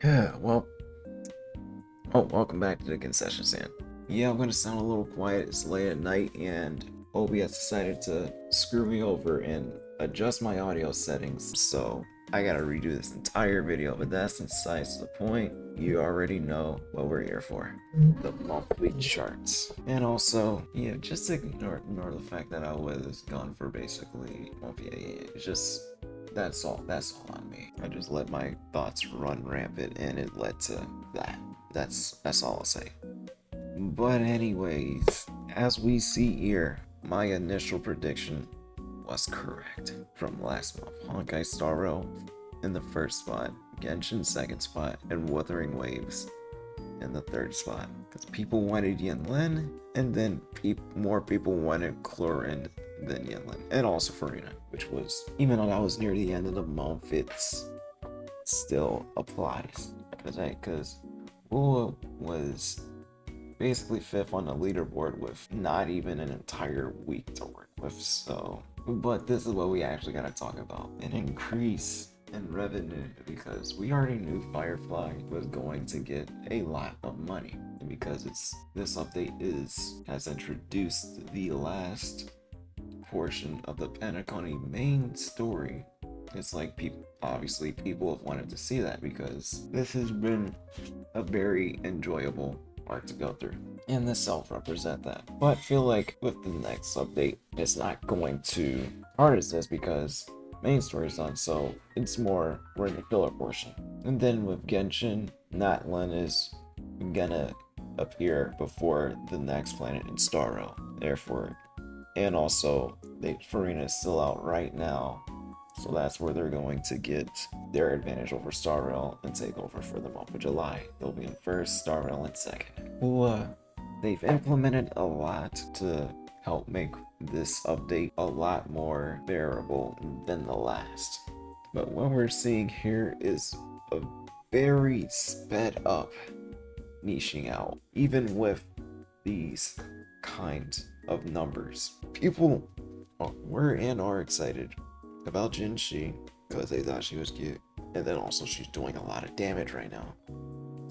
Yeah, well, welcome back to the concession stand. Yeah, I'm gonna sound a little quiet. It's late at night, and Obi has decided to screw me over and adjust my audio settings. So I gotta redo this entire video, but that's besides the point. You already know what we're here for. The monthly charts. And also, yeah, just ignore the fact that I was gone for basically it's just that's all on me. I just let my thoughts run rampant and it led to that. That's all I'll say. But anyways, as we see here, my initial prediction was correct from last month. Honkai Star Rail in the first spot, Genshin second spot, and Wuthering Waves in the third spot. Because people wanted Yinlin, and then more people wanted Chlorine than Yinlin, and also Farina, which was, even though that was near the end of the month, it's still applies. Because Ua was basically fifth on the leaderboard with not even an entire week to work with, so. But this is what we actually gotta talk about: an increase in revenue, because we already knew Firefly was going to get a lot of money, and because this update has introduced the last portion of the Penacony main story. It's like obviously people have wanted to see that, because this has been a very enjoyable arc to go through, and this self-represent that. But I feel like with the next update, it's not going to hard as this, because main story is done, so it's more we're in the filler portion. And then with Genshin, Natlin is gonna appear before the next planet in Starro. Therefore, and also Farina is still out right now, so that's where they're going to get their advantage over Star Rail and take over for the month of July. They'll be in first, Star Rail in second. Well, they've implemented a lot to help make this update a lot more bearable than the last. But what we're seeing here is a very sped up niching out, even with these kinds of numbers. People were and are excited about Jinshi because they thought she was cute, and then also she's doing a lot of damage right now.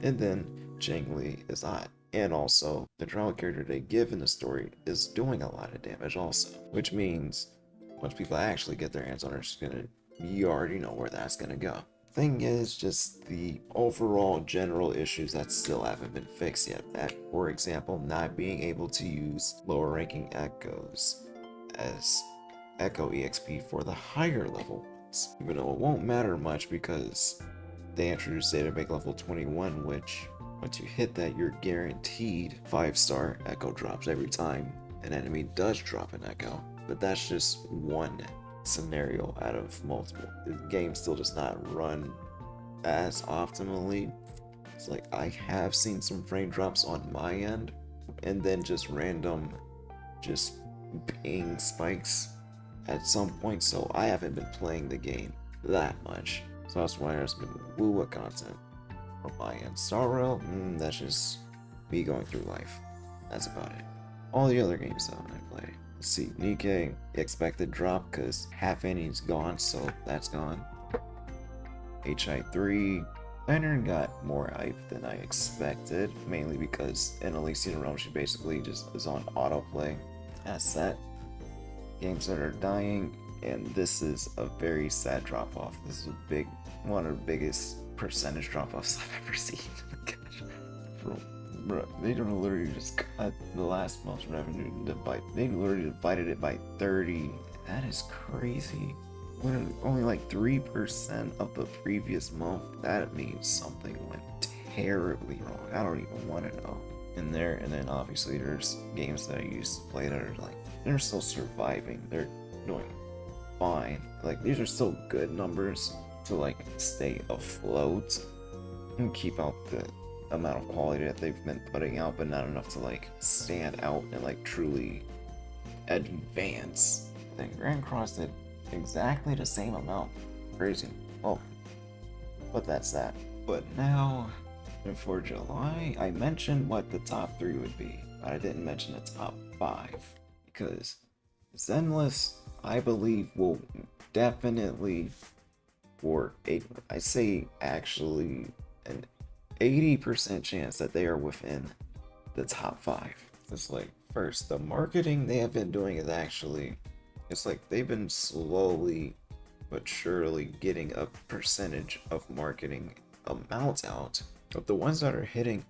And then Zhengli is hot, and also the drama character they give in the story is doing a lot of damage also, which means once people actually get their hands on her, you already know where that's gonna go. Thing is just the overall general issues that still haven't been fixed yet. That, for example, not being able to use lower ranking echoes as Echo EXP for the higher level ones, even though it won't matter much because they introduced it to make level 21, which once you hit that, you're guaranteed 5-star Echo drops every time an enemy does drop an Echo. But that's just one scenario out of multiple. The game still does not run as optimally. It's like I have seen some frame drops on my end, and then just random ping spikes at some point, so I haven't been playing the game that much. So that's why there's been Woo content from my end. Star Rail, that's just me going through life. That's about it. All the other games though I play. Let's see, Nikkei, expected drop because half inning's gone, so that's gone. HI3, Lantern got more hype than I expected, mainly because in Elysian Realm she basically just is on autoplay. That's that. Games that are dying, and this is a very sad drop off. This is one of the biggest percentage drop offs I've ever seen. Bro, they don't literally just cut the last month's revenue they literally divided it by 30. That is crazy. Literally only like 3% of the previous month. That means something went terribly wrong. I don't even want to know. And then obviously there's games that I used to play that are like, they're still surviving. They're doing fine. Like, these are still good numbers to like stay afloat and keep out the amount of quality that they've been putting out, but not enough to like stand out and like truly advance. Then Grand Cross did exactly the same amount. Crazy. Oh, but that's that. But now, for July, I mentioned what the top 3 would be, but I didn't mention the top 5. Because Zenless, I believe, will definitely, I say actually an 80% chance that they are within the top 5. It's like, first, the marketing they have been doing is actually, it's like they've been slowly but surely getting a percentage of marketing amounts out. But the ones that are hitting.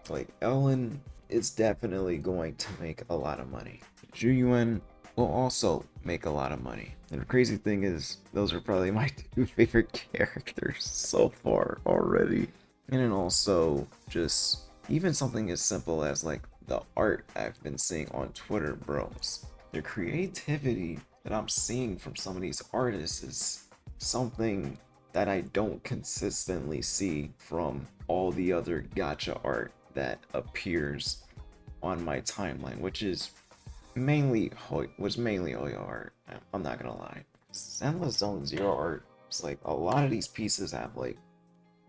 Like Ellen is definitely going to make a lot of money. Juyuan will also make a lot of money. And the crazy thing is, those are probably my 2 favorite characters so far already. And then also just even something as simple as like the art I've been seeing on Twitter, bros. The creativity that I'm seeing from some of these artists is something that I don't consistently see from all the other gacha art that appears on my timeline, which is mainly Hoyo art. I'm not gonna lie. Zenless Zone Zero art, it's like a lot of these pieces have like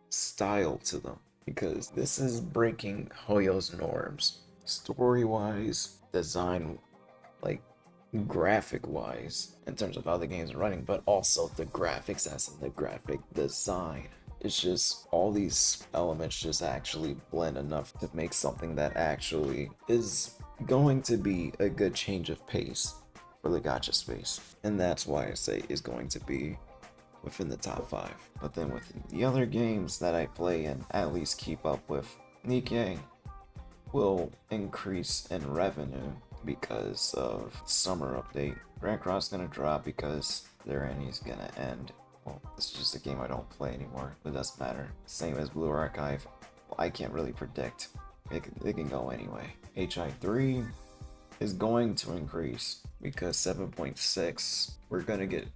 style to them, because this is breaking Hoyo's norms, story wise, design, like graphic wise, in terms of how the game's running, but also the graphics as in the graphic design. It's just all these elements just actually blend enough to make something that actually is going to be a good change of pace for the gacha space. And that's why I say is going to be within the top 5. But then within the other games that I play and at least keep up with, Nikkei will increase in revenue because of summer update. Grand Cross gonna drop because their Annie's gonna end. Well, it's just a game I don't play anymore, but it doesn't matter. Same as Blue Archive. Well, I can't really predict. It can go anyway. HI3 is going to increase because 7.6, we're gonna get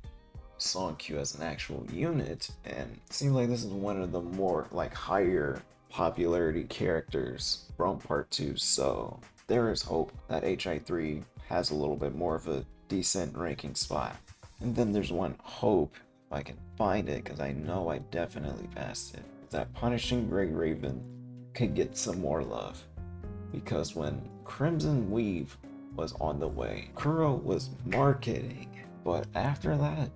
Song Q as an actual unit, and it seems like this is one of the more like higher popularity characters from part 2, so there is hope that HI3 has a little bit more of a decent ranking spot. And then there's one hope, if I can find it, because I know I definitely passed it, that Punishing Grey Raven could get some more love. Because when Crimson Weave was on the way, Kuro was marketing, but after that,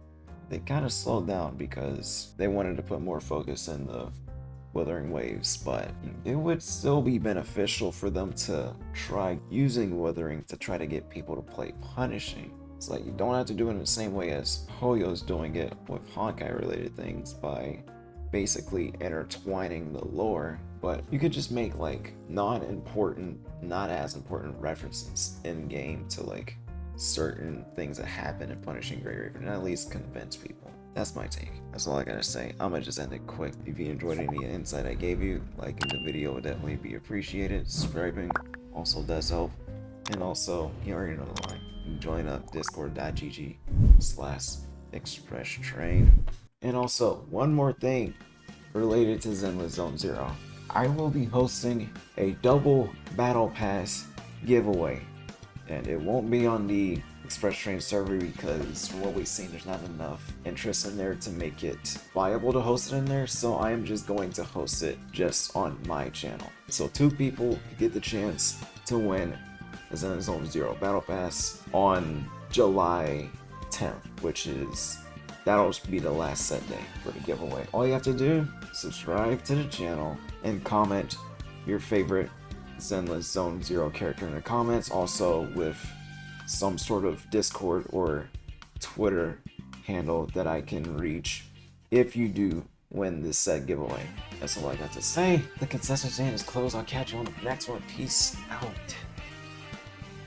they kind of slowed down because they wanted to put more focus in the Wuthering Waves, but it would still be beneficial for them to try using Wuthering to try to get people to play Punishing. It's like you don't have to do it in the same way as Hoyo's doing it with Honkai related things by basically intertwining the lore, but you could just make like not as important references in game to like certain things that happen in Punishing Grey Raven and at least convince people. That's my take. That's all I gotta say. I'm gonna just end it quick. If you enjoyed any insight I gave you, liking the video would definitely be appreciated. Subscribing also does help. And also, you already know the line. Join up discord.gg/expresstrain. And also, one more thing related to Zenless Zone Zero. I will be hosting a double Battle Pass giveaway. And it won't be on the Express Train server because from what we've seen, there's not enough interest in there to make it viable to host it in there. So I am just going to host it just on my channel. So 2 people get the chance to win the Zenless Zone Zero Battle Pass on July 10th, that'll be the last set day for the giveaway. All you have to do, subscribe to the channel and comment your favorite Zenless Zone Zero character in the comments, also with some sort of Discord or Twitter handle that I can reach if you do win this set giveaway. That's all I got to say. The concession stand is closed. I'll catch you on the next one. Peace out.